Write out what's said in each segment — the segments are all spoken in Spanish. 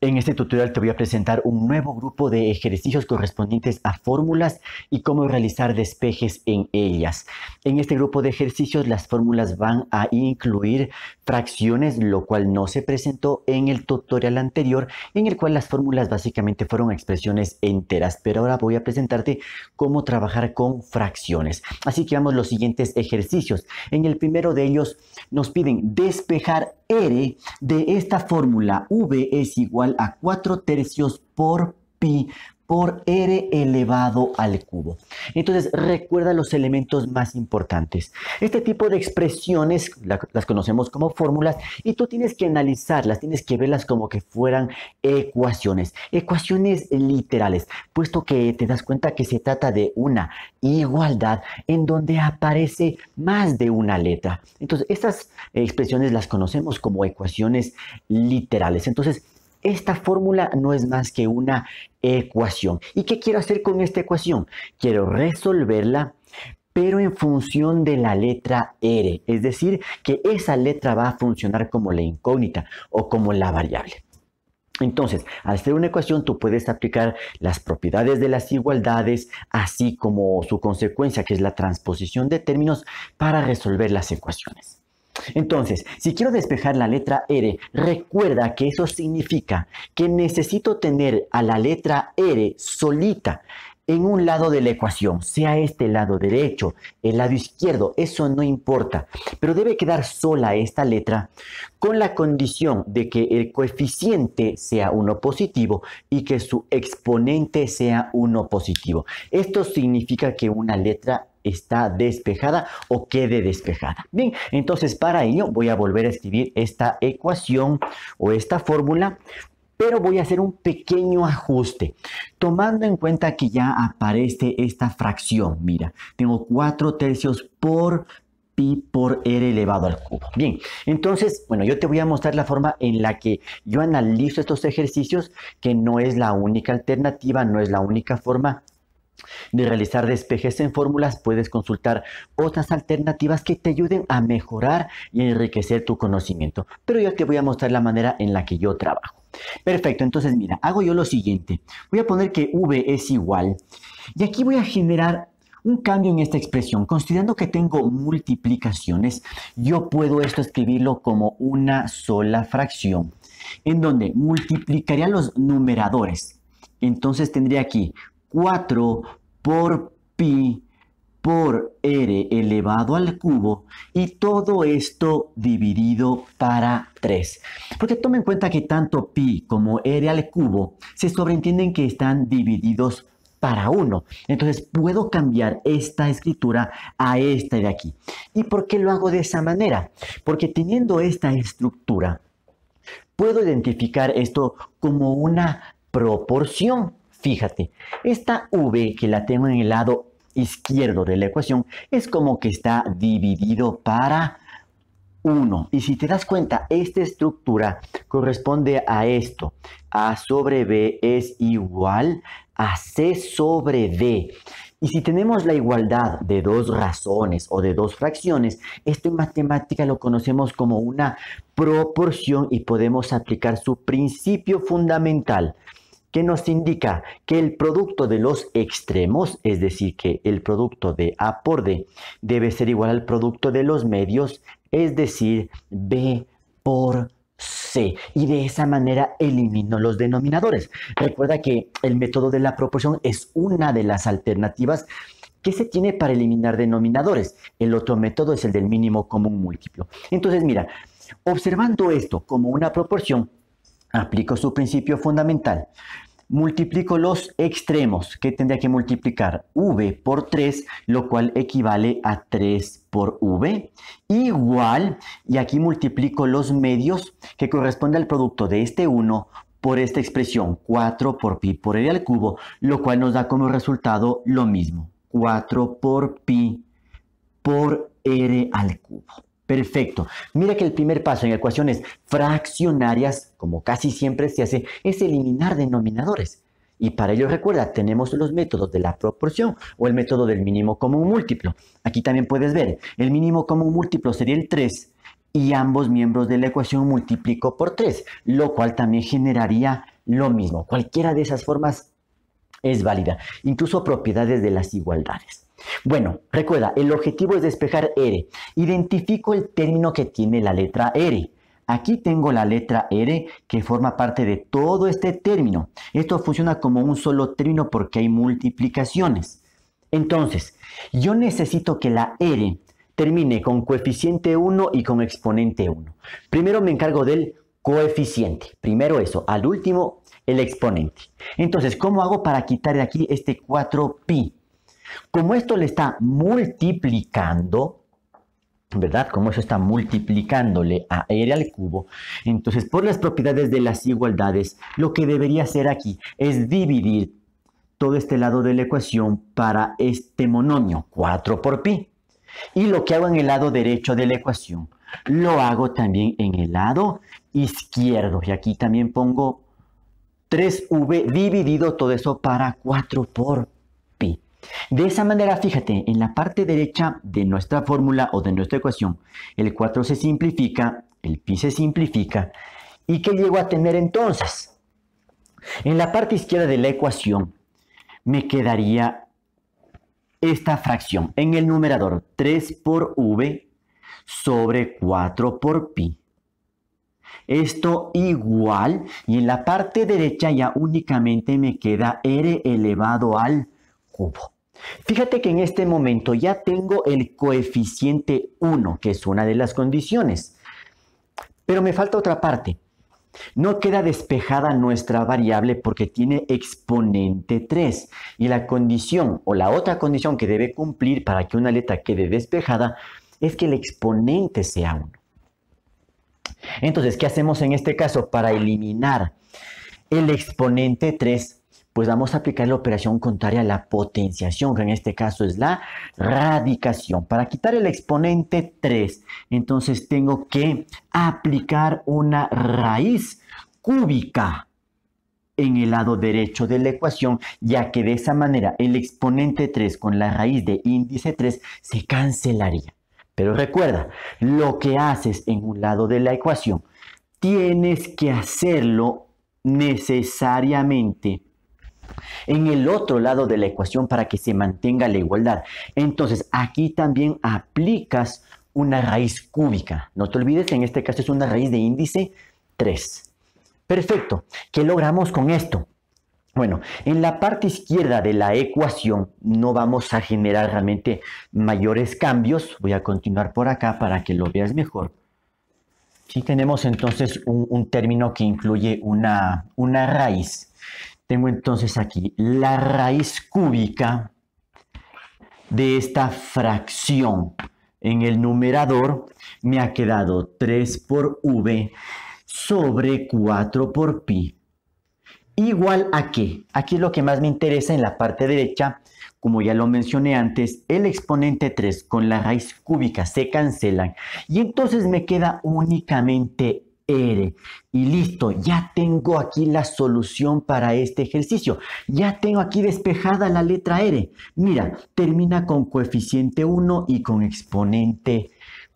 En este tutorial te voy a presentar un nuevo grupo de ejercicios correspondientes a fórmulas y cómo realizar despejes en ellas. En este grupo de ejercicios las fórmulas van a incluir fracciones, lo cual no se presentó en el tutorial anterior, en el cual las fórmulas básicamente fueron expresiones enteras, pero ahora voy a presentarte cómo trabajar con fracciones. Así que vamos a los siguientes ejercicios. En el primero de ellos nos piden despejar R de esta fórmula. V es igual a 4/3 por pi por r elevado al cubo. Entonces, recuerda los elementos más importantes. Este tipo de expresiones las conocemos como fórmulas y tú tienes que analizarlas, tienes que verlas como que fueran ecuaciones. Ecuaciones literales, puesto que te das cuenta que se trata de una igualdad en donde aparece más de una letra. Entonces, estas expresiones las conocemos como ecuaciones literales. Entonces, esta fórmula no es más que una ecuación. ¿Y qué quiero hacer con esta ecuación? Quiero resolverla, pero en función de la letra R. Es decir, que esa letra va a funcionar como la incógnita o como la variable. Entonces, al hacer una ecuación, tú puedes aplicar las propiedades de las igualdades, así como su consecuencia, que es la transposición de términos, para resolver las ecuaciones. Entonces, si quiero despejar la letra R, recuerda que eso significa que necesito tener a la letra R solita en un lado de la ecuación, sea este el lado derecho, el lado izquierdo, eso no importa, pero debe quedar sola esta letra con la condición de que el coeficiente sea 1 positivo y que su exponente sea 1 positivo. Esto significa que una letra está despejada o quede despejada. Bien, entonces para ello voy a volver a escribir esta ecuación o esta fórmula, pero voy a hacer un pequeño ajuste, tomando en cuenta que ya aparece esta fracción. Mira, tengo 4/3 por pi por r elevado al cubo. Bien, entonces, bueno, yo te voy a mostrar la forma en la que yo analizo estos ejercicios, que no es la única alternativa, no es la única forma de realizar despejes en fórmulas. Puedes consultar otras alternativas que te ayuden a mejorar y a enriquecer tu conocimiento. Pero yo te voy a mostrar la manera en la que yo trabajo. Perfecto, entonces mira, hago yo lo siguiente. Voy a poner que V es igual y aquí voy a generar un cambio en esta expresión. Considerando que tengo multiplicaciones, yo puedo esto escribirlo como una sola fracción, en donde multiplicaría los numeradores. Entonces tendría aquí 4 por pi por r elevado al cubo y todo esto dividido para 3. Porque toma en cuenta que tanto pi como r al cubo se sobreentienden que están divididos para 1. Entonces puedo cambiar esta escritura a esta de aquí. ¿Y por qué lo hago de esa manera? Porque teniendo esta estructura, puedo identificar esto como una proporción. Fíjate, esta v que la tengo en el lado izquierdo de la ecuación es como que está dividido para 1. Y si te das cuenta, esta estructura corresponde a esto. A sobre b es igual a c sobre d. Y si tenemos la igualdad de dos razones o de dos fracciones, esto en matemática lo conocemos como una proporción y podemos aplicar su principio fundamental, que nos indica que el producto de los extremos, es decir, que el producto de A por D debe ser igual al producto de los medios, es decir, B por C. Y de esa manera elimino los denominadores. Recuerda que el método de la proporción es una de las alternativas que se tiene para eliminar denominadores. El otro método es el del mínimo común múltiplo. Entonces, mira, observando esto como una proporción, aplico su principio fundamental. Multiplico los extremos, que tendría que multiplicar v por 3, lo cual equivale a 3 por v, igual, y aquí multiplico los medios, que corresponde al producto de este 1 por esta expresión, 4 por pi por r al cubo, lo cual nos da como resultado lo mismo, 4 por pi por r al cubo. Perfecto. Mira que el primer paso en ecuaciones fraccionarias, como casi siempre se hace, es eliminar denominadores. Y para ello, recuerda, tenemos los métodos de la proporción o el método del mínimo común múltiplo. Aquí también puedes ver, el mínimo común múltiplo sería el 3 y ambos miembros de la ecuación multiplico por 3, lo cual también generaría lo mismo. Cualquiera de esas formas es válida, incluso propiedades de las igualdades. Bueno, recuerda, el objetivo es despejar R. Identifico el término que tiene la letra R. Aquí tengo la letra R que forma parte de todo este término. Esto funciona como un solo término porque hay multiplicaciones. Entonces, yo necesito que la R termine con coeficiente 1 y con exponente 1. Primero me encargo del coeficiente. Primero eso, al último el exponente. Entonces, ¿cómo hago para quitar de aquí este 4pi? Como esto le está multiplicando, ¿verdad? Como eso está multiplicándole a R al cubo, entonces por las propiedades de las igualdades, lo que debería hacer aquí es dividir todo este lado de la ecuación para este monomio, 4 por pi. Y lo que hago en el lado derecho de la ecuación, lo hago también en el lado izquierdo. Y aquí también pongo 3v dividido todo eso para 4 por pi. De esa manera, fíjate, en la parte derecha de nuestra fórmula o de nuestra ecuación, el 4 se simplifica, el pi se simplifica. ¿Y qué llego a tener entonces? En la parte izquierda de la ecuación me quedaría esta fracción. En el numerador, 3 por v sobre 4 por pi. Esto igual, y en la parte derecha ya únicamente me queda r elevado al cubo. Fíjate que en este momento ya tengo el coeficiente 1, que es una de las condiciones. Pero me falta otra parte. No queda despejada nuestra variable porque tiene exponente 3. Y la condición, o la otra condición que debe cumplir para que una letra quede despejada, es que el exponente sea 1. Entonces, ¿qué hacemos en este caso para eliminar el exponente 3? Pues vamos a aplicar la operación contraria a la potenciación, que en este caso es la radicación. Para quitar el exponente 3, entonces tengo que aplicar una raíz cúbica en el lado derecho de la ecuación, ya que de esa manera el exponente 3 con la raíz de índice 3 se cancelaría. Pero recuerda, lo que haces en un lado de la ecuación, tienes que hacerlo necesariamente en el otro lado de la ecuación para que se mantenga la igualdad. Entonces, aquí también aplicas una raíz cúbica. No te olvides, en este caso es una raíz de índice 3. Perfecto. ¿Qué logramos con esto? Bueno, en la parte izquierda de la ecuación no vamos a generar realmente mayores cambios. Voy a continuar por acá para que lo veas mejor. Sí, tenemos entonces un término que incluye una raíz. Tengo entonces aquí la raíz cúbica de esta fracción. En el numerador me ha quedado 3 por v sobre 4 por pi. ¿Igual a qué? Aquí lo que más me interesa en la parte derecha, como ya lo mencioné antes, el exponente 3 con la raíz cúbica se cancelan. Y entonces me queda únicamente R. Y listo, ya tengo aquí la solución para este ejercicio. Ya tengo aquí despejada la letra R. Mira, termina con coeficiente 1 y con exponente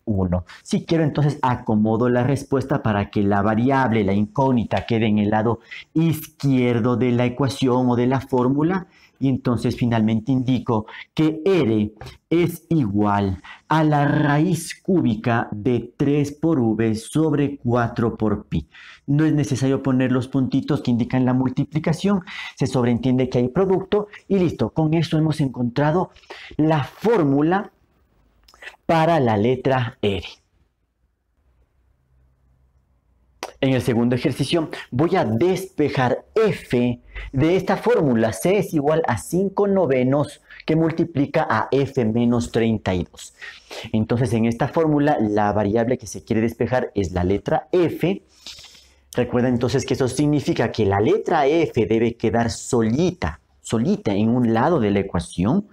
1. Si quiero, entonces acomodo la respuesta para que la variable, la incógnita, quede en el lado izquierdo de la ecuación o de la fórmula. Y entonces finalmente indico que R es igual a la raíz cúbica de 3 por v sobre 4 por pi. No es necesario poner los puntitos que indican la multiplicación. Se sobreentiende que hay producto y listo. Con eso hemos encontrado la fórmula para la letra R. En el segundo ejercicio voy a despejar f de esta fórmula. C es igual a 5 novenos que multiplica a f menos 32. Entonces en esta fórmula la variable que se quiere despejar es la letra f. Recuerda entonces que eso significa que la letra f debe quedar solita en un lado de la ecuación,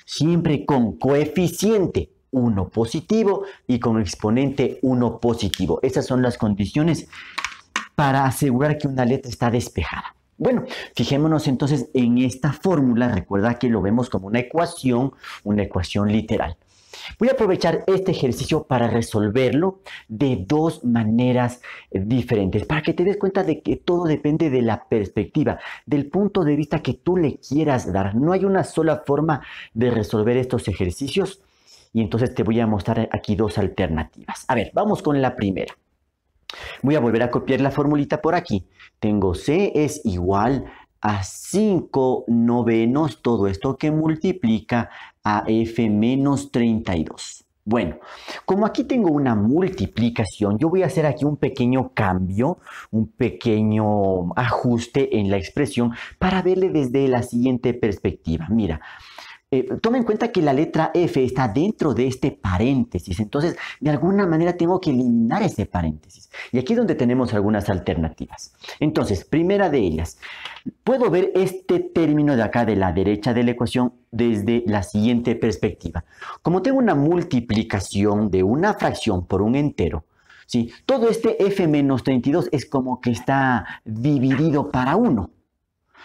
siempre con coeficiente 1 positivo y con exponente 1 positivo. Esas son las condiciones para asegurar que una letra está despejada. Bueno, fijémonos entonces en esta fórmula. Recuerda que lo vemos como una ecuación literal. Voy a aprovechar este ejercicio para resolverlo de dos maneras diferentes, para que te des cuenta de que todo depende de la perspectiva, del punto de vista que tú le quieras dar. No hay una sola forma de resolver estos ejercicios y entonces te voy a mostrar aquí dos alternativas. A ver, vamos con la primera. Voy a volver a copiar la formulita por aquí. Tengo C es igual a 5 novenos, todo esto que multiplica a F menos 32. Bueno, como aquí tengo una multiplicación, yo voy a hacer aquí un pequeño cambio, un pequeño ajuste en la expresión para verle desde la siguiente perspectiva. Mira, toma en cuenta que la letra F está dentro de este paréntesis, entonces de alguna manera tengo que eliminar ese paréntesis. Y aquí es donde tenemos algunas alternativas. Entonces, primera de ellas, puedo ver este término de acá de la derecha de la ecuación desde la siguiente perspectiva. Como tengo una multiplicación de una fracción por un entero, ¿sí? Todo este F menos 32 es como que está dividido para 1.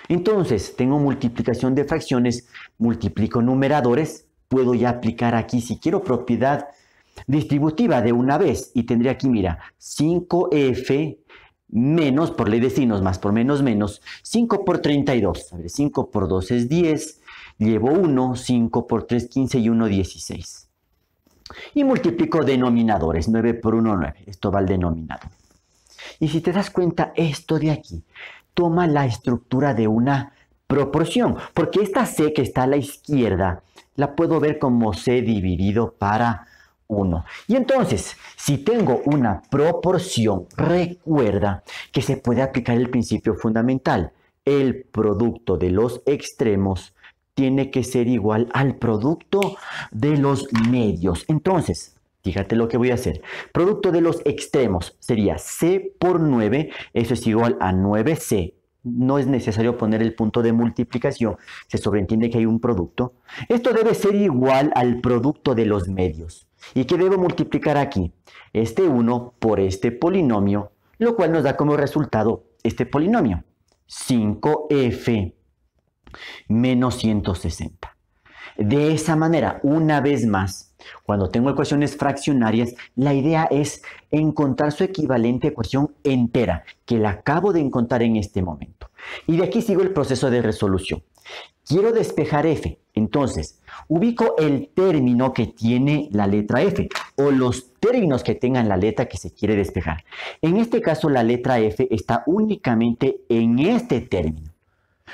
Entonces, tengo multiplicación de fracciones, multiplico numeradores, puedo ya aplicar aquí, si quiero, propiedad distributiva de una vez. Y tendría aquí, mira, 5F menos, por ley de signos, más por menos, menos, 5 por 32. A ver, 5 por 2 es 10, llevo 1, 5 por 3, 15 y 1, 16. Y multiplico denominadores, 9 por 1, 9. Esto va al denominador. Y si te das cuenta, esto de aquí toma la estructura de una proporción, porque esta C que está a la izquierda la puedo ver como C dividido para 1. Y entonces, si tengo una proporción, recuerda que se puede aplicar el principio fundamental. El producto de los extremos tiene que ser igual al producto de los medios. Entonces, fíjate lo que voy a hacer. Producto de los extremos sería C por 9. Eso es igual a 9C. No es necesario poner el punto de multiplicación. Se sobreentiende que hay un producto. Esto debe ser igual al producto de los medios. ¿Y qué debo multiplicar aquí? Este 1 por este polinomio, lo cual nos da como resultado este polinomio. 5F menos 160. De esa manera, una vez más, cuando tengo ecuaciones fraccionarias, la idea es encontrar su equivalente a ecuación entera, que la acabo de encontrar en este momento. Y de aquí sigo el proceso de resolución. Quiero despejar F, entonces ubico el término que tiene la letra F o los términos que tengan la letra que se quiere despejar. En este caso, la letra F está únicamente en este término.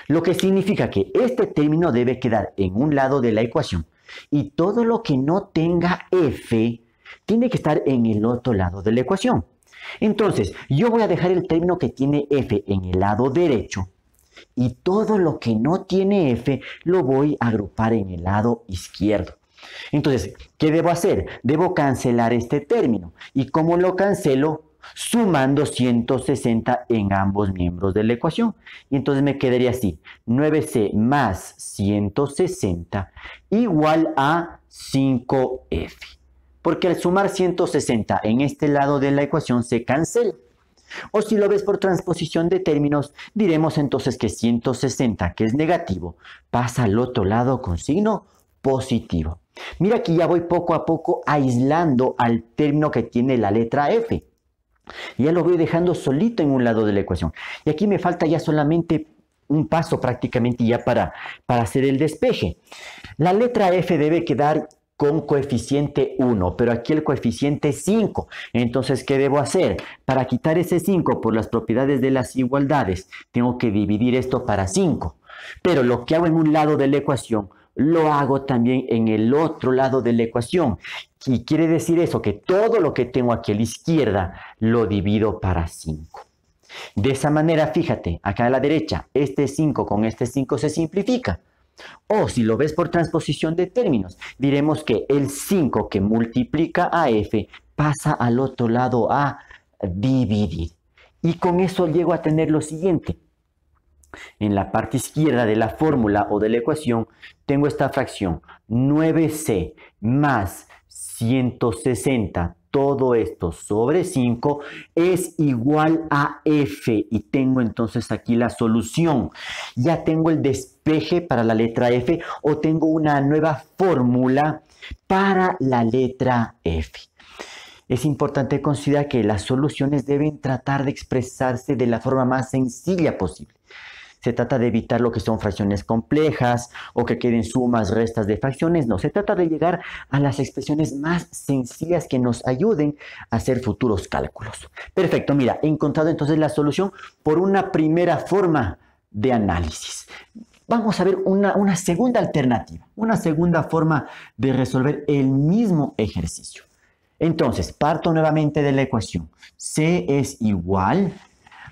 Lo que significa que este término debe quedar en un lado de la ecuación y todo lo que no tenga F tiene que estar en el otro lado de la ecuación. Entonces, yo voy a dejar el término que tiene F en el lado derecho y todo lo que no tiene F lo voy a agrupar en el lado izquierdo. Entonces, ¿qué debo hacer? Debo cancelar este término. ¿Y cómo lo cancelo? Sumando 160 en ambos miembros de la ecuación. Y entonces me quedaría así, 9C más 160 igual a 5F. Porque al sumar 160 en este lado de la ecuación se cancela. O si lo ves por transposición de términos, diremos entonces que 160, que es negativo, pasa al otro lado con signo positivo. Mira que ya voy poco a poco aislando al término que tiene la letra F. Ya lo voy dejando solito en un lado de la ecuación. Y aquí me falta ya solamente un paso prácticamente ya para hacer el despeje. La letra F debe quedar con coeficiente 1, pero aquí el coeficiente es 5. Entonces, ¿qué debo hacer? Para quitar ese 5 por las propiedades de las igualdades, tengo que dividir esto para 5. Pero lo que hago en un lado de la ecuación, lo hago también en el otro lado de la ecuación. Y quiere decir eso, que todo lo que tengo aquí a la izquierda lo divido para 5. De esa manera, fíjate, acá a la derecha, este 5 con este 5 se simplifica. O si lo ves por transposición de términos, diremos que el 5 que multiplica a F pasa al otro lado a dividir. Y con eso llego a tener lo siguiente. En la parte izquierda de la fórmula o de la ecuación tengo esta fracción 9C más 160 todo esto sobre 5 es igual a f y tengo entonces aquí la solución. Ya tengo el despeje para la letra f o tengo una nueva fórmula para la letra f. Es importante considerar que las soluciones deben tratar de expresarse de la forma más sencilla posible. Se trata de evitar lo que son fracciones complejas o que queden sumas, restas de fracciones. No, se trata de llegar a las expresiones más sencillas que nos ayuden a hacer futuros cálculos. Perfecto, mira, he encontrado entonces la solución por una primera forma de análisis. Vamos a ver una segunda alternativa, una segunda forma de resolver el mismo ejercicio. Entonces, parto nuevamente de la ecuación. C es igual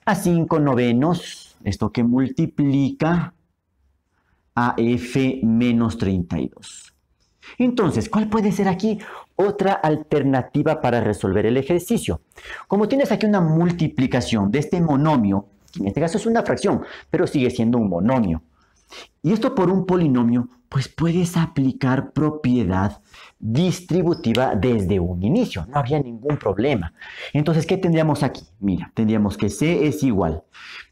a 5 novenos, esto que multiplica a f menos 32. Entonces, ¿cuál puede ser aquí otra alternativa para resolver el ejercicio? Como tienes aquí una multiplicación de este monomio, que en este caso es una fracción, pero sigue siendo un monomio, y esto por un polinomio, pues puedes aplicar propiedad distributiva desde un inicio. No había ningún problema. Entonces, ¿qué tendríamos aquí? Mira, tendríamos que C es igual.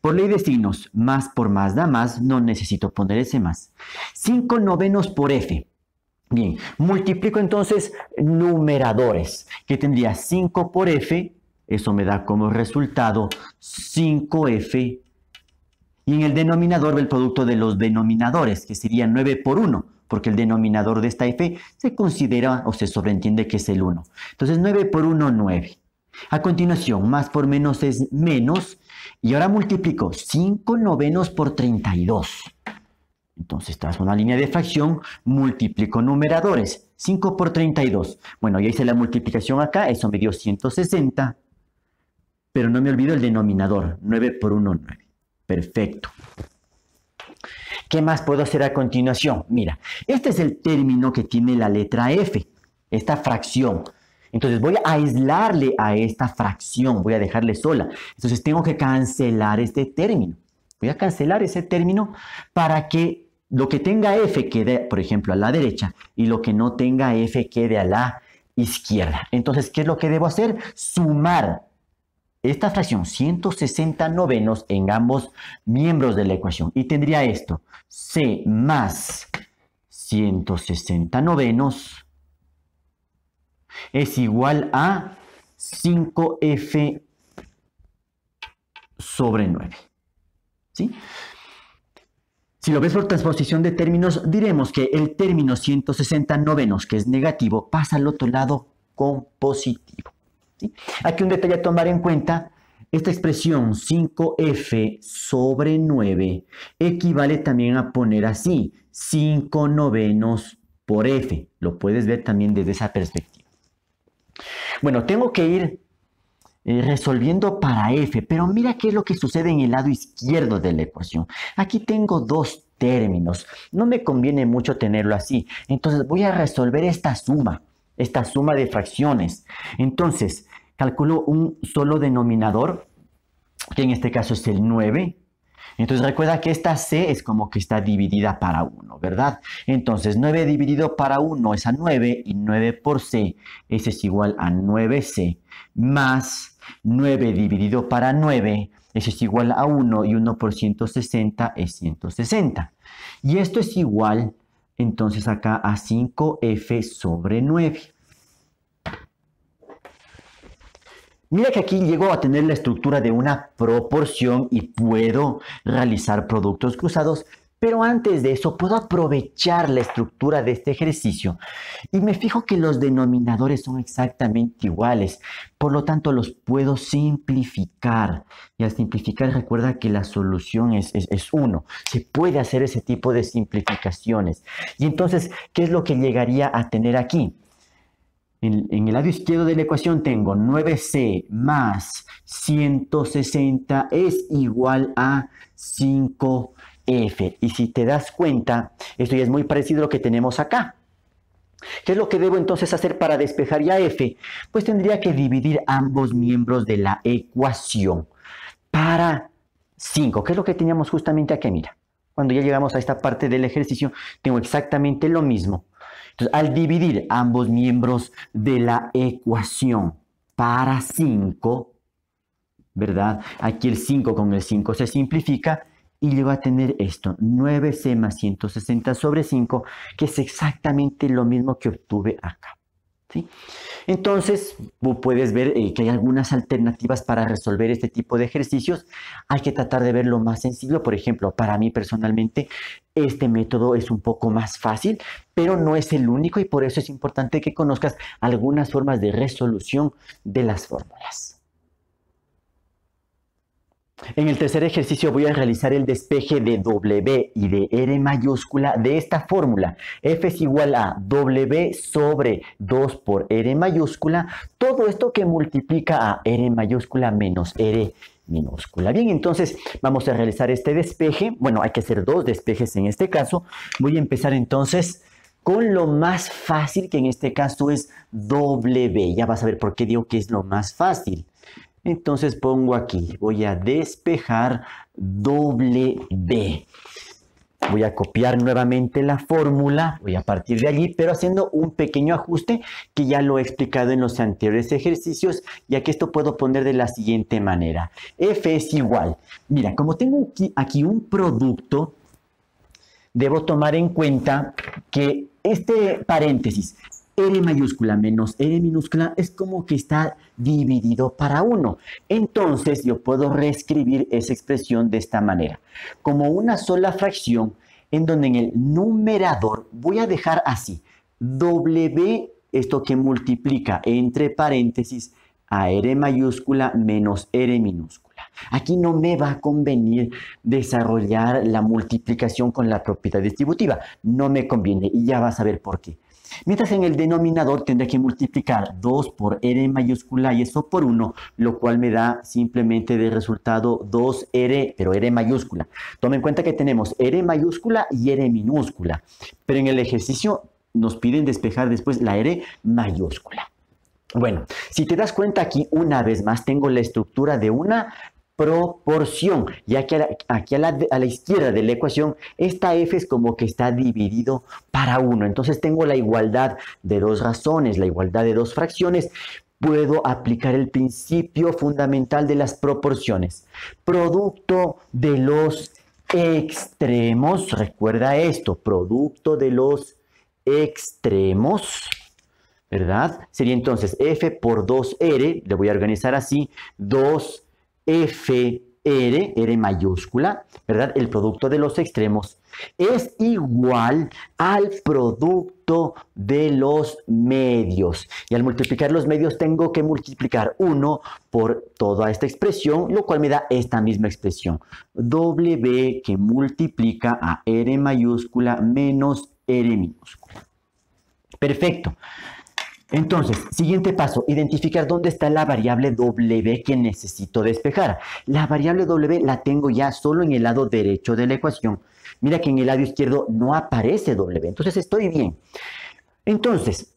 Por ley de signos, más por más da más. No necesito poner ese más. 5 novenos por F. Bien, multiplico entonces numeradores. ¿Qué tendría? 5 por F. Eso me da como resultado 5F. Y en el denominador el producto de los denominadores, que sería 9 por 1, porque el denominador de esta f se considera o se sobreentiende que es el 1. Entonces 9 por 1, 9. A continuación, más por menos es menos, y ahora multiplico 5 novenos por 32. Entonces, tras una línea de fracción, multiplico numeradores. 5 por 32. Bueno, ya hice la multiplicación acá, eso me dio 160, pero no me olvido el denominador, 9 por 1, 9. Perfecto. ¿Qué más puedo hacer a continuación? Mira, este es el término que tiene la letra f, esta fracción. Entonces voy a aislarle a esta fracción, voy a dejarle sola. Entonces tengo que cancelar este término. Voy a cancelar ese término para que lo que tenga f quede, por ejemplo, a la derecha y lo que no tenga f quede a la izquierda. Entonces, ¿qué es lo que debo hacer? Sumar esta fracción 160 novenos en ambos miembros de la ecuación. Y tendría esto, C más 160 novenos es igual a 5F sobre 9. ¿Sí? Si lo ves por transposición de términos, diremos que el término 160 novenos, que es negativo, pasa al otro lado con positivo. ¿Sí? Aquí un detalle a tomar en cuenta, esta expresión 5f sobre 9 equivale también a poner así, 5 novenos por f. Lo puedes ver también desde esa perspectiva. Bueno, tengo que ir resolviendo para f, pero mira qué es lo que sucede en el lado izquierdo de la ecuación. Aquí tengo dos términos, no me conviene mucho tenerlo así, entonces voy a resolver esta suma de fracciones. Entonces, calculo un solo denominador, que en este caso es el 9. Entonces, recuerda que esta c es como que está dividida para 1, ¿verdad? Entonces, 9 dividido para 1 es a 9, y 9 por c, ese es igual a 9c, más 9 dividido para 9, eso es igual a 1, y 1 por 160 es 160. Y esto es igual, entonces, acá a 5f sobre 9. Mira que aquí llego a tener la estructura de una proporción y puedo realizar productos cruzados, pero antes de eso puedo aprovechar la estructura de este ejercicio y me fijo que los denominadores son exactamente iguales, por lo tanto los puedo simplificar. Y al simplificar recuerda que la solución es 1. Se puede hacer ese tipo de simplificaciones. Y entonces, ¿qué es lo que llegaría a tener aquí? En el lado izquierdo de la ecuación tengo 9c más 160 es igual a 5f. Y si te das cuenta, esto ya es muy parecido a lo que tenemos acá. ¿Qué es lo que debo entonces hacer para despejar ya f? Pues tendría que dividir ambos miembros de la ecuación para 5, que es lo que teníamos justamente aquí. Mira, cuando ya llegamos a esta parte del ejercicio, tengo exactamente lo mismo. Entonces, al dividir ambos miembros de la ecuación para 5, ¿verdad? Aquí el 5 con el 5 se simplifica y llego a tener esto, 9c más 160 sobre 5, que es exactamente lo mismo que obtuve acá, ¿sí? Entonces, puedes ver que hay algunas alternativas para resolver este tipo de ejercicios. Hay que tratar de verlo más sencillo. Por ejemplo, para mí personalmente, este método es un poco más fácil, pero no es el único y por eso es importante que conozcas algunas formas de resolución de las fórmulas. En el tercer ejercicio voy a realizar el despeje de W y de R mayúscula de esta fórmula. F es igual a W sobre 2 por R mayúscula. Todo esto que multiplica a R mayúscula menos R minúscula. Bien, entonces vamos a realizar este despeje. Bueno, hay que hacer dos despejes en este caso. Voy a empezar entonces con lo más fácil, que en este caso es W. Ya vas a ver por qué digo que es lo más fácil. Entonces pongo aquí, voy a despejar W. Voy a copiar nuevamente la fórmula, voy a partir de allí, pero haciendo un pequeño ajuste que ya lo he explicado en los anteriores ejercicios, ya que esto puedo poner de la siguiente manera. F es igual. Mira, como tengo aquí un producto, debo tomar en cuenta que este paréntesis, R mayúscula menos R minúscula, es como que está dividido para 1. Entonces yo puedo reescribir esa expresión de esta manera, como una sola fracción, en donde en el numerador voy a dejar así, W, esto que multiplica entre paréntesis a R mayúscula menos R minúscula. Aquí no me va a convenir desarrollar la multiplicación con la propiedad distributiva, no me conviene y ya vas a ver por qué. Mientras en el denominador tendré que multiplicar 2 por R mayúscula y eso por 1, lo cual me da simplemente de resultado 2R, pero R mayúscula. Toma en cuenta que tenemos R mayúscula y R minúscula, pero en el ejercicio nos piden despejar después la R mayúscula. Bueno, si te das cuenta aquí una vez más tengo la estructura de una proporción, ya que aquí a la izquierda de la ecuación, esta f es como que está dividido para 1. Entonces tengo la igualdad de dos razones, la igualdad de dos fracciones. Puedo aplicar el principio fundamental de las proporciones. Producto de los extremos, recuerda esto, producto de los extremos, ¿verdad? Sería entonces f por 2r, le voy a organizar así, 2 FR, R mayúscula, ¿verdad? El producto de los extremos es igual al producto de los medios. Y al multiplicar los medios tengo que multiplicar 1 por toda esta expresión, lo cual me da esta misma expresión. W que multiplica a R mayúscula menos R minúscula. Perfecto. Entonces, siguiente paso, identificar dónde está la variable W que necesito despejar. La variable W la tengo ya solo en el lado derecho de la ecuación. Mira que en el lado izquierdo no aparece W, entonces estoy bien. Entonces,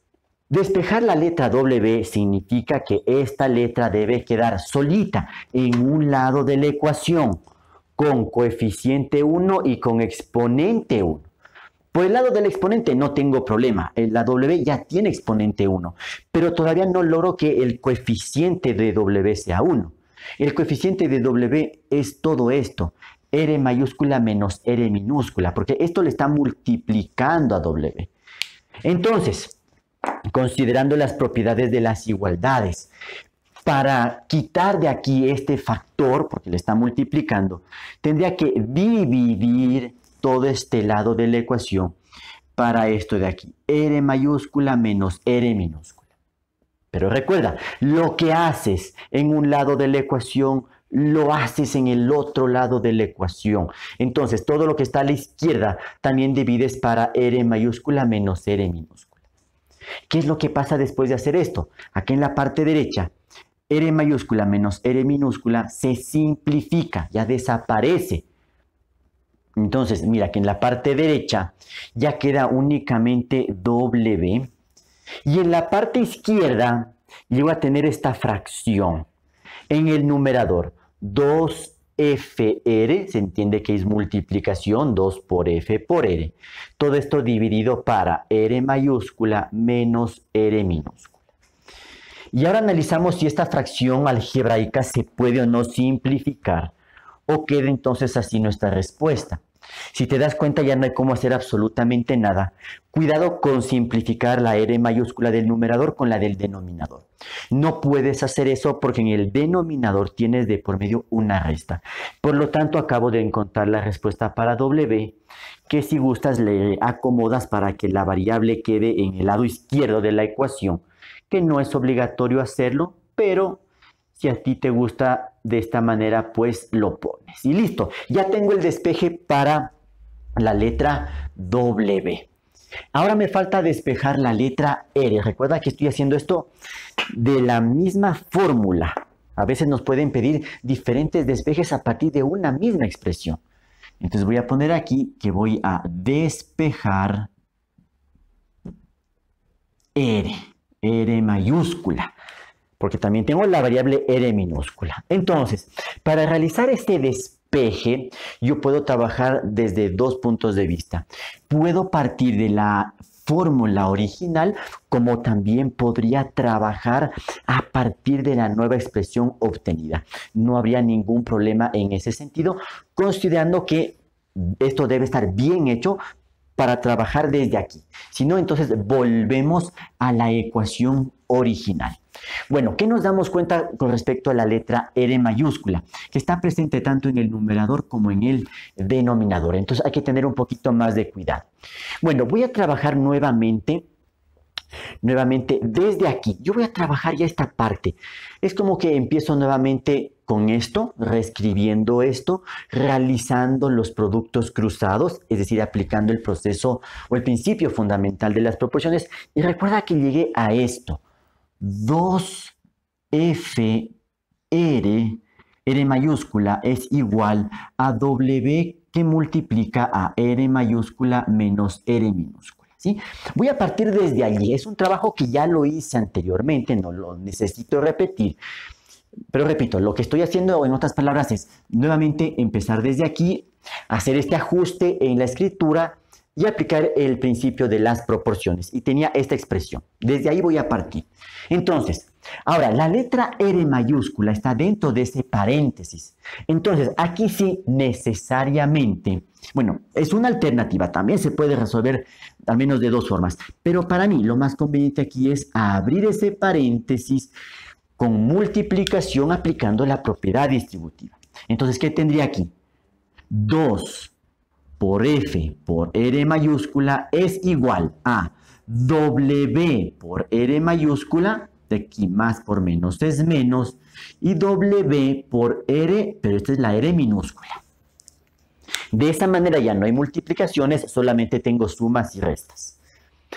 despejar la letra W significa que esta letra debe quedar solita en un lado de la ecuación, con coeficiente 1 y con exponente 1. Por el lado del exponente no tengo problema, la W ya tiene exponente 1, pero todavía no logro que el coeficiente de W sea 1. El coeficiente de W es todo esto, R mayúscula menos R minúscula, porque esto le está multiplicando a W. Entonces, considerando las propiedades de las igualdades, para quitar de aquí este factor, porque le está multiplicando, tendría que dividir todo este lado de la ecuación para esto de aquí, R mayúscula menos R minúscula. Pero recuerda, lo que haces en un lado de la ecuación, lo haces en el otro lado de la ecuación. Entonces, todo lo que está a la izquierda también divides para R mayúscula menos R minúscula. ¿Qué es lo que pasa después de hacer esto? Aquí en la parte derecha, R mayúscula menos R minúscula se simplifica, ya desaparece. Entonces, mira que en la parte derecha ya queda únicamente W. Y en la parte izquierda llego a tener esta fracción. En el numerador, 2 2FR, se entiende que es multiplicación, 2 por F por R. Todo esto dividido para R mayúscula menos R minúscula. Y ahora analizamos si esta fracción algebraica se puede o no simplificar, o queda entonces así nuestra respuesta. Si te das cuenta, ya no hay cómo hacer absolutamente nada. Cuidado con simplificar la R mayúscula del numerador con la del denominador. No puedes hacer eso porque en el denominador tienes de por medio una resta. Por lo tanto, acabo de encontrar la respuesta para W, que si gustas le acomodas para que la variable quede en el lado izquierdo de la ecuación, que no es obligatorio hacerlo, pero si a ti te gusta de esta manera, pues lo pones. Y listo, ya tengo el despeje para la letra W. Ahora me falta despejar la letra R. Recuerda que estoy haciendo esto de la misma fórmula. A veces nos pueden pedir diferentes despejes a partir de una misma expresión. Entonces voy a poner aquí que voy a despejar R mayúscula, porque también tengo la variable R minúscula. Entonces, para realizar este despeje, yo puedo trabajar desde dos puntos de vista. Puedo partir de la fórmula original, como también podría trabajar a partir de la nueva expresión obtenida. No habría ningún problema en ese sentido, considerando que esto debe estar bien hecho para trabajar desde aquí. Si no, entonces volvemos a la ecuación original. Bueno, ¿qué nos damos cuenta con respecto a la letra R mayúscula? Que está presente tanto en el numerador como en el denominador. Entonces hay que tener un poquito más de cuidado. Bueno, voy a trabajar nuevamente desde aquí. Yo voy a trabajar ya esta parte. Es como que empiezo nuevamente con esto, reescribiendo esto, realizando los productos cruzados, es decir, aplicando el proceso o el principio fundamental de las proporciones. Y recuerda que llegué a esto. 2F R mayúscula es igual a W que multiplica a R mayúscula menos R minúscula. ¿Sí? Voy a partir desde allí. Es un trabajo que ya lo hice anteriormente, no lo necesito repetir. Pero repito, lo que estoy haciendo en otras palabras es nuevamente empezar desde aquí, hacer este ajuste en la escritura y aplicar el principio de las proporciones. Y tenía esta expresión. Desde ahí voy a partir. Entonces, ahora la letra R mayúscula está dentro de ese paréntesis. Entonces, aquí sí necesariamente, bueno, es una alternativa. También se puede resolver al menos de dos formas. Pero para mí lo más conveniente aquí es abrir ese paréntesis con multiplicación aplicando la propiedad distributiva. Entonces, ¿qué tendría aquí? 2 por F por R mayúscula es igual a W por R mayúscula, de aquí más por menos es menos, y W por R, pero esta es la R minúscula. De esta manera ya no hay multiplicaciones, solamente tengo sumas y restas.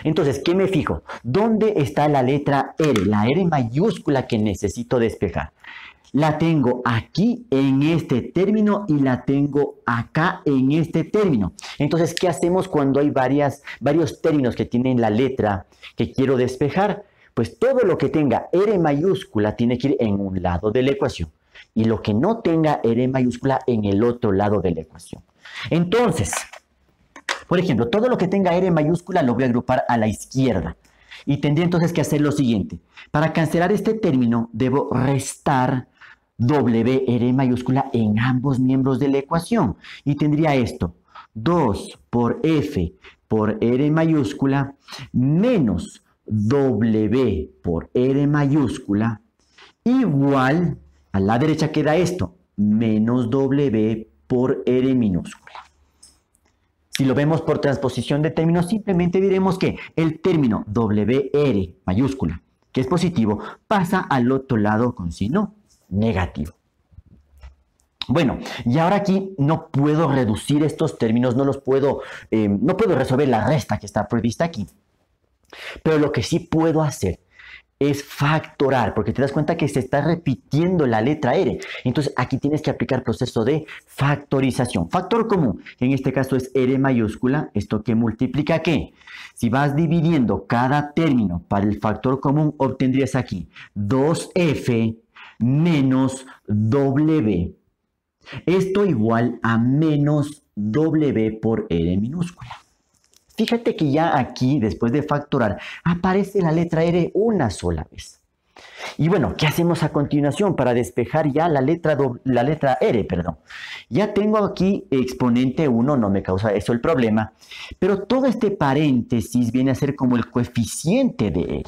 Entonces, ¿qué me fijo? ¿Dónde está la letra R? La R mayúscula que necesito despejar. La tengo aquí en este término y la tengo acá en este término. Entonces, ¿qué hacemos cuando hay varios términos que tienen la letra que quiero despejar? Pues todo lo que tenga R mayúscula tiene que ir en un lado de la ecuación y lo que no tenga R mayúscula en el otro lado de la ecuación. Entonces, por ejemplo, todo lo que tenga R mayúscula lo voy a agrupar a la izquierda. Y tendría entonces que hacer lo siguiente. Para cancelar este término, debo restar WR mayúscula en ambos miembros de la ecuación. Y tendría esto. 2 por F por R mayúscula menos W por R mayúscula igual, a la derecha queda esto, menos W por R minúscula. Si lo vemos por transposición de términos, simplemente diremos que el término WR mayúscula, que es positivo, pasa al otro lado con signo negativo. Bueno, y ahora aquí no puedo reducir estos términos, no puedo resolver la resta que está prevista aquí. Pero lo que sí puedo hacer es factorar, porque te das cuenta que se está repitiendo la letra R. Entonces aquí tienes que aplicar proceso de factorización. Factor común, que en este caso es R mayúscula, ¿esto qué multiplica qué? Si vas dividiendo cada término para el factor común, obtendrías aquí 2F menos W Esto igual a menos W por R minúscula. Fíjate que ya aquí, después de factorar, aparece la letra R una sola vez. Y bueno, ¿qué hacemos a continuación para despejar ya la letra R? Ya tengo aquí exponente 1, no me causa eso el problema, pero todo este paréntesis viene a ser como el coeficiente de R.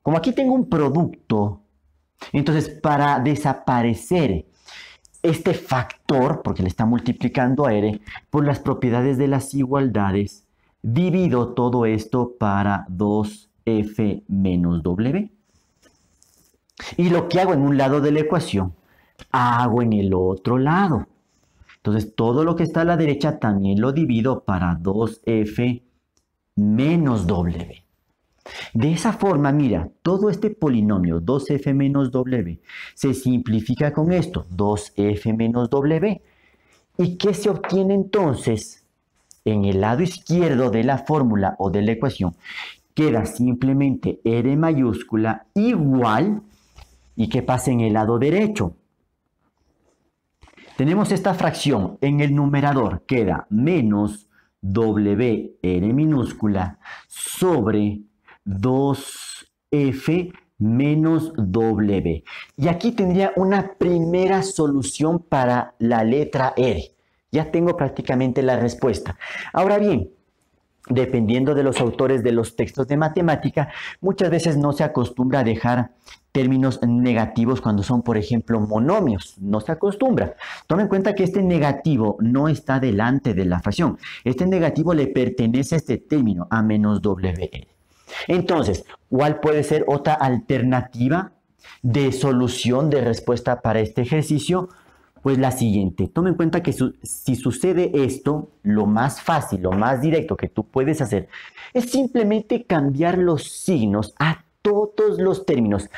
Como aquí tengo un producto, entonces para desaparecer este factor, porque le está multiplicando a R, por las propiedades de las igualdades, divido todo esto para 2F menos W. Y lo que hago en un lado de la ecuación, hago en el otro lado. Entonces, todo lo que está a la derecha también lo divido para 2F menos W. De esa forma, mira, todo este polinomio 2F menos W se simplifica con esto, 2F menos W. ¿Y qué se obtiene entonces? En el lado izquierdo de la fórmula o de la ecuación, queda simplemente R mayúscula igual. ¿Y qué pasa en el lado derecho? Tenemos esta fracción. En el numerador queda menos WR minúscula sobre 2F menos W. Y aquí tendría una primera solución para la letra R. Ya tengo prácticamente la respuesta. Ahora bien, dependiendo de los autores de los textos de matemática, muchas veces no se acostumbra a dejar términos negativos cuando son, por ejemplo, monomios. No se acostumbra. Toma en cuenta que este negativo no está delante de la fracción. Este negativo le pertenece a este término, a menos WR. Entonces, ¿cuál puede ser otra alternativa de solución de respuesta para este ejercicio? Pues la siguiente. Toma en cuenta que si sucede esto, lo más fácil, lo más directo que tú puedes hacer es simplemente cambiar los signos a todos los términos,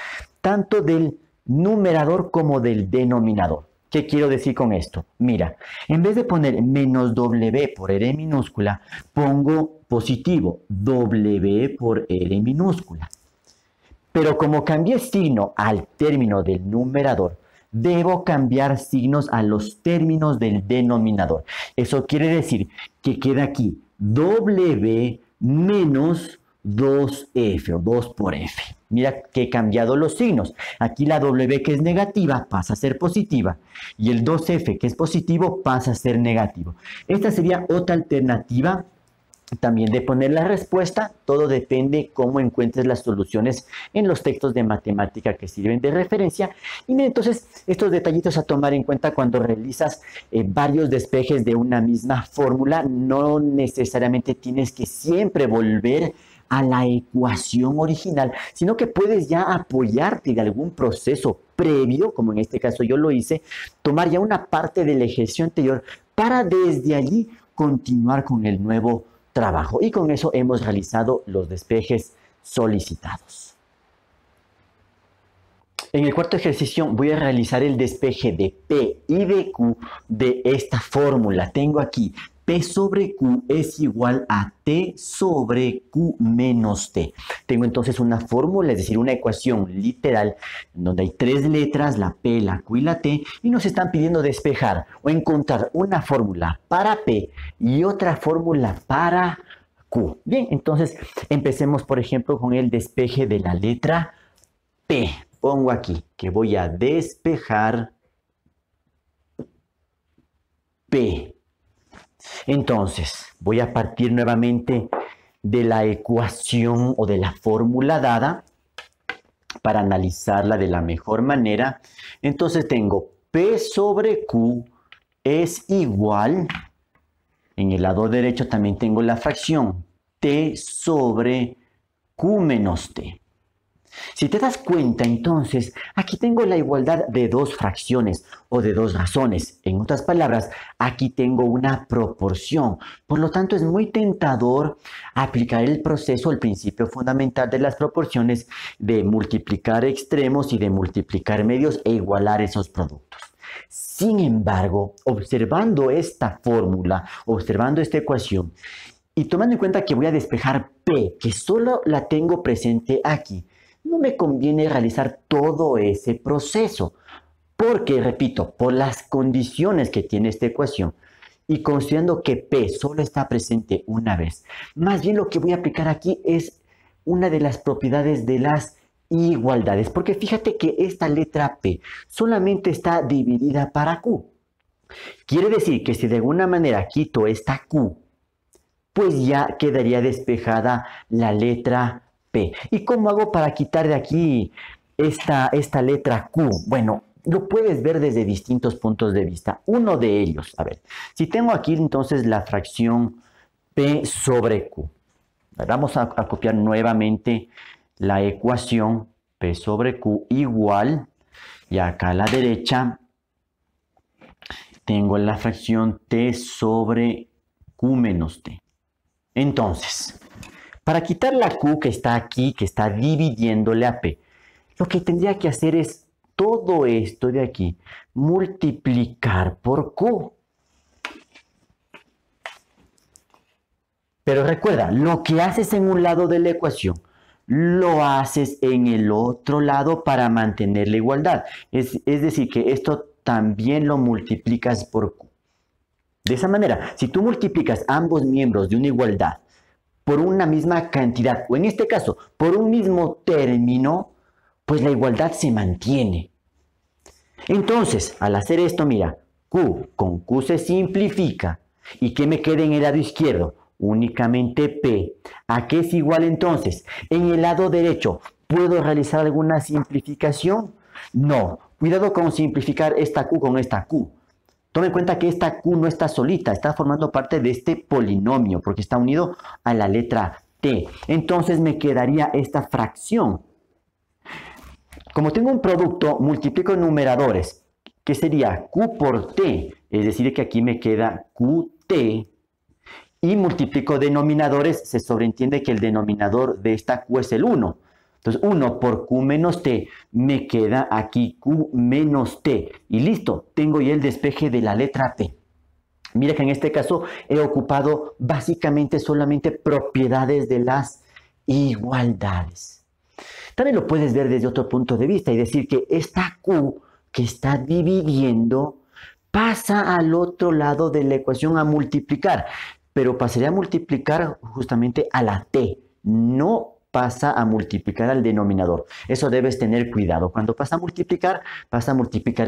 tanto del numerador como del denominador. ¿Qué quiero decir con esto? Mira, en vez de poner menos W por R minúscula, pongo positivo W por R minúscula. Pero como cambié signo al término del numerador, debo cambiar signos a los términos del denominador. Eso quiere decir que queda aquí W menos 2F o 2 por F. Mira que he cambiado los signos. Aquí la W que es negativa pasa a ser positiva y el 2F que es positivo pasa a ser negativo. Esta sería otra alternativa también de poner la respuesta. Todo depende cómo encuentres las soluciones en los textos de matemática que sirven de referencia. Y mira, entonces, estos detallitos a tomar en cuenta cuando realizas varios despejes de una misma fórmula. No necesariamente tienes que siempre volver a la ecuación original, sino que puedes ya apoyarte de algún proceso previo, como en este caso yo lo hice, tomar ya una parte del ejercicio anterior para desde allí continuar con el nuevo trabajo. Y con eso hemos realizado los despejes solicitados. En el cuarto ejercicio voy a realizar el despeje de P y de Q de esta fórmula. Tengo aquí P sobre Q es igual a T sobre Q menos T. Tengo entonces una fórmula, es decir, una ecuación literal, donde hay tres letras, la P, la Q y la T, y nos están pidiendo despejar o encontrar una fórmula para P y otra fórmula para Q. Bien, entonces empecemos, por ejemplo, con el despeje de la letra P. Pongo aquí que voy a despejar P. Entonces, voy a partir nuevamente de la ecuación o de la fórmula dada para analizarla de la mejor manera. Entonces tengo P sobre Q es igual, en el lado derecho también tengo la fracción T sobre Q menos T. Si te das cuenta, entonces, aquí tengo la igualdad de dos fracciones o de dos razones. En otras palabras, aquí tengo una proporción. Por lo tanto, es muy tentador aplicar el proceso, el principio fundamental de las proporciones, de multiplicar extremos y de multiplicar medios e igualar esos productos. Sin embargo, observando esta fórmula, observando esta ecuación, y tomando en cuenta que voy a despejar P, que solo la tengo presente aquí, no me conviene realizar todo ese proceso. Porque, repito, por las condiciones que tiene esta ecuación y considerando que P solo está presente una vez, más bien lo que voy a aplicar aquí es una de las propiedades de las igualdades. Porque fíjate que esta letra P solamente está dividida para Q. Quiere decir que si de alguna manera quito esta Q, pues ya quedaría despejada la letra P. ¿Y cómo hago para quitar de aquí esta letra Q? Bueno, lo puedes ver desde distintos puntos de vista. Uno de ellos, a ver, si tengo aquí entonces la fracción P sobre Q. Vamos a copiar nuevamente la ecuación P sobre Q igual, y acá a la derecha tengo la fracción T sobre Q menos T. Entonces, para quitar la Q que está aquí, que está dividiéndole a P, lo que tendría que hacer es todo esto de aquí, multiplicar por Q. Pero recuerda, lo que haces en un lado de la ecuación, lo haces en el otro lado para mantener la igualdad. Es decir, que esto también lo multiplicas por Q. De esa manera, si tú multiplicas ambos miembros de una igualdad por una misma cantidad, o en este caso, por un mismo término, pues la igualdad se mantiene. Entonces, al hacer esto, mira, Q con Q se simplifica. ¿Y qué me queda en el lado izquierdo? Únicamente P. ¿A qué es igual entonces? En el lado derecho, ¿puedo realizar alguna simplificación? No. Cuidado con simplificar esta Q con esta Q. Tome en cuenta que esta Q no está solita, está formando parte de este polinomio, porque está unido a la letra T. Entonces me quedaría esta fracción. Como tengo un producto, multiplico numeradores, que sería Q por T, es decir, que aquí me queda QT, y multiplico denominadores, se sobreentiende que el denominador de esta Q es el 1. Entonces 1 por Q menos T, me queda aquí Q menos T, y listo, tengo ya el despeje de la letra P. Mira que en este caso he ocupado básicamente solamente propiedades de las igualdades. También lo puedes ver desde otro punto de vista y decir que esta Q que está dividiendo pasa al otro lado de la ecuación a multiplicar, pero pasaría a multiplicar justamente a la T, no pasa a multiplicar al denominador. Eso debes tener cuidado. Cuando pasa a multiplicar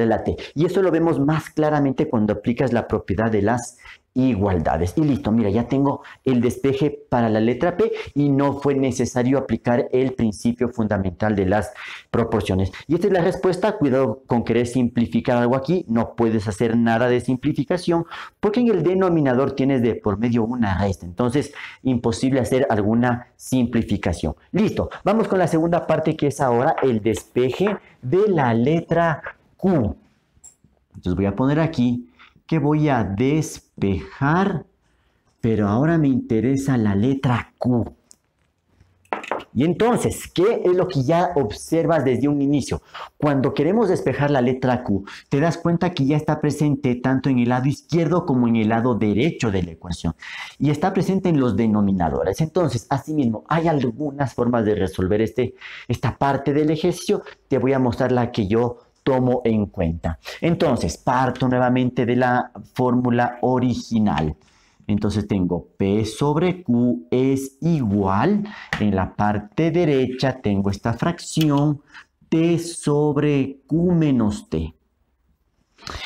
a la T. Y eso lo vemos más claramente cuando aplicas la propiedad de las igualdades. Y listo, mira, ya tengo el despeje para la letra P y no fue necesario aplicar el principio fundamental de las proporciones. Y esta es la respuesta. Cuidado con querer simplificar algo aquí. No puedes hacer nada de simplificación porque en el denominador tienes de por medio una resta. Entonces, imposible hacer alguna simplificación. Listo, vamos con la segunda parte que es ahora el despeje de la letra Q. Entonces voy a poner aquí que voy a despejar, pero ahora me interesa la letra Q. Y entonces, ¿qué es lo que ya observas desde un inicio? Cuando queremos despejar la letra Q, te das cuenta que ya está presente tanto en el lado izquierdo como en el lado derecho de la ecuación. Y está presente en los denominadores. Entonces, asimismo, hay algunas formas de resolver esta parte del ejercicio. Te voy a mostrar la que yo tomo en cuenta. Entonces, parto nuevamente de la fórmula original. Entonces tengo P sobre Q es igual, en la parte derecha tengo esta fracción T sobre Q menos T.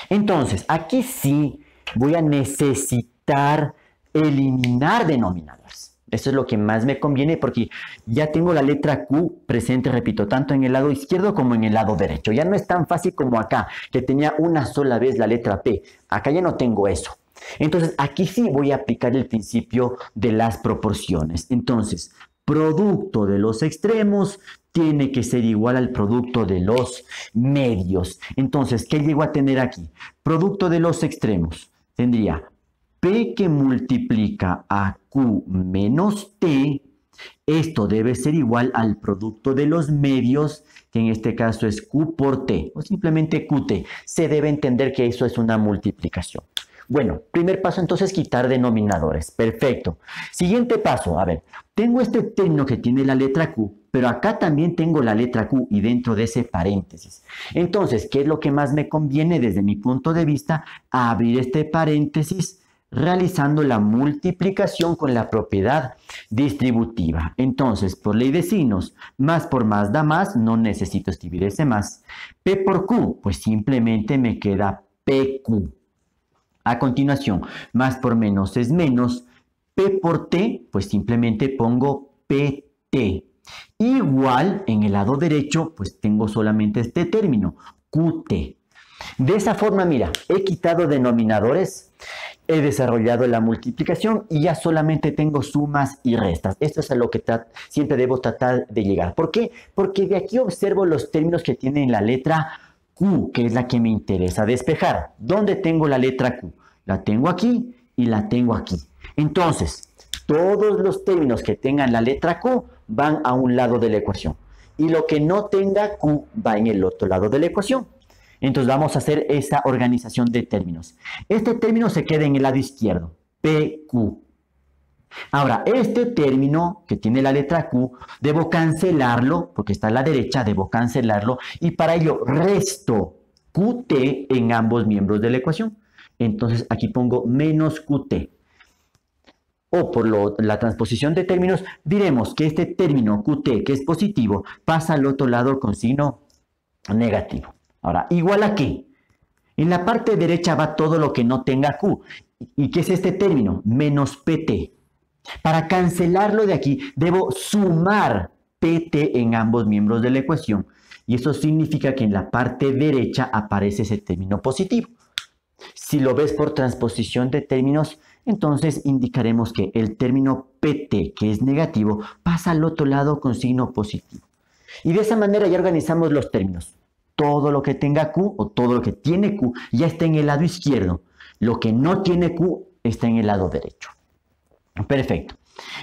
Entonces, aquí sí voy a necesitar eliminar denominadores. Eso es lo que más me conviene porque ya tengo la letra Q presente, repito, tanto en el lado izquierdo como en el lado derecho. Ya no es tan fácil como acá, que tenía una sola vez la letra P. Acá ya no tengo eso. Entonces, aquí sí voy a aplicar el principio de las proporciones. Entonces, producto de los extremos tiene que ser igual al producto de los medios. Entonces, ¿qué llego a tener aquí? Producto de los extremos tendría P que multiplica a Q menos T. Esto debe ser igual al producto de los medios, que en este caso es Q por T, o simplemente QT. Se debe entender que eso es una multiplicación. Bueno, primer paso entonces quitar denominadores. Perfecto. Siguiente paso, a ver, tengo este término que tiene la letra Q, pero acá también tengo la letra Q y dentro de ese paréntesis. Entonces, ¿qué es lo que más me conviene desde mi punto de vista? Abrir este paréntesis realizando la multiplicación con la propiedad distributiva. Entonces, por ley de signos, más por más da más, no necesito escribir ese más. P por Q, pues simplemente me queda PQ. A continuación, más por menos es menos. P por T, pues simplemente pongo PT. Igual, en el lado derecho, pues tengo solamente este término, QT. De esa forma, mira, he quitado denominadores, he desarrollado la multiplicación y ya solamente tengo sumas y restas. Esto es a lo que siempre debo tratar de llegar. ¿Por qué? Porque de aquí observo los términos que tienen la letra Q, que es la que me interesa despejar. ¿Dónde tengo la letra Q? La tengo aquí y la tengo aquí. Entonces, todos los términos que tengan la letra Q van a un lado de la ecuación. Y lo que no tenga Q va en el otro lado de la ecuación. Entonces vamos a hacer esa organización de términos. Este término se queda en el lado izquierdo, PQ. Ahora, este término que tiene la letra Q, debo cancelarlo, porque está a la derecha, debo cancelarlo, y para ello resto QT en ambos miembros de la ecuación. Entonces aquí pongo menos QT. O por la transposición de términos, diremos que este término QT, que es positivo, pasa al otro lado con signo negativo. Ahora, ¿igual a qué? En la parte derecha va todo lo que no tenga Q. ¿Y qué es este término? Menos PT. Para cancelarlo de aquí, debo sumar PT en ambos miembros de la ecuación. Y eso significa que en la parte derecha aparece ese término positivo. Si lo ves por transposición de términos, entonces indicaremos que el término PT, que es negativo, pasa al otro lado con signo positivo. Y de esa manera ya organizamos los términos. Todo lo que tenga Q o todo lo que tiene Q ya está en el lado izquierdo. Lo que no tiene Q está en el lado derecho. Perfecto.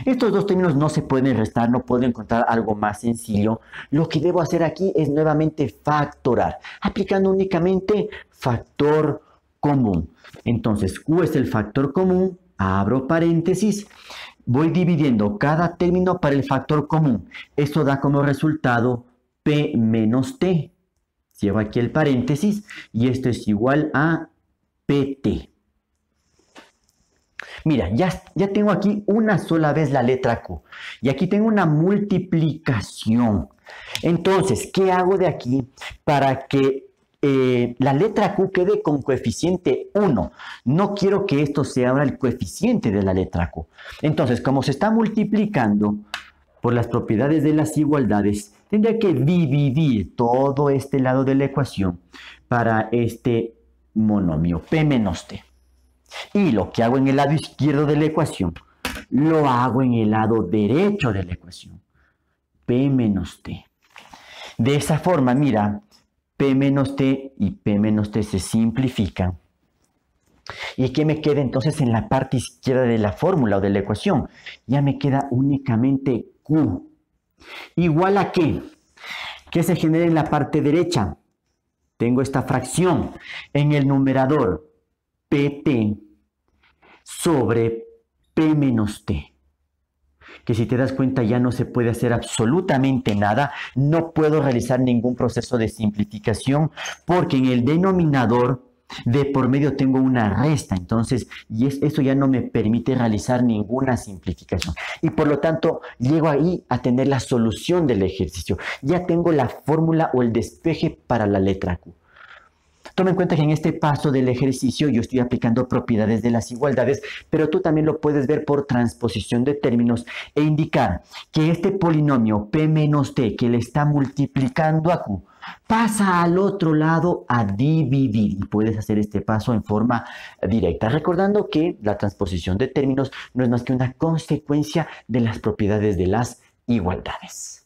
Estos dos términos no se pueden restar, no puedo encontrar algo más sencillo. Lo que debo hacer aquí es nuevamente factorar, aplicando únicamente factor común. Entonces, Q es el factor común, abro paréntesis, voy dividiendo cada término para el factor común. Esto da como resultado P menos T. Llevo aquí el paréntesis y esto es igual a PT. Mira, ya tengo aquí una sola vez la letra Q. Y aquí tengo una multiplicación. Entonces, ¿qué hago de aquí para que la letra Q quede con coeficiente 1? No quiero que esto sea ahora el coeficiente de la letra Q. Entonces, como se está multiplicando por las propiedades de las igualdades, tendría que dividir todo este lado de la ecuación para este monomio, P menos T. Y lo que hago en el lado izquierdo de la ecuación, lo hago en el lado derecho de la ecuación, P menos T. De esa forma, mira, P menos T y P menos T se simplifican. ¿Y qué me queda entonces en la parte izquierda de la fórmula o de la ecuación? Ya me queda únicamente Q. ¿Igual a qué? ¿Qué se genera en la parte derecha? Tengo esta fracción en el numerador PT sobre P menos T. Que si te das cuenta ya no se puede hacer absolutamente nada. No puedo realizar ningún proceso de simplificación porque en el denominador de por medio tengo una resta, entonces eso ya no me permite realizar ninguna simplificación y por lo tanto llego ahí a tener la solución del ejercicio. Ya tengo la fórmula o el despeje para la letra Q. Toma en cuenta que en este paso del ejercicio yo estoy aplicando propiedades de las igualdades, pero tú también lo puedes ver por transposición de términos e indicar que este polinomio P menos T que le está multiplicando a Q pasa al otro lado a dividir y puedes hacer este paso en forma directa, recordando que la transposición de términos no es más que una consecuencia de las propiedades de las igualdades.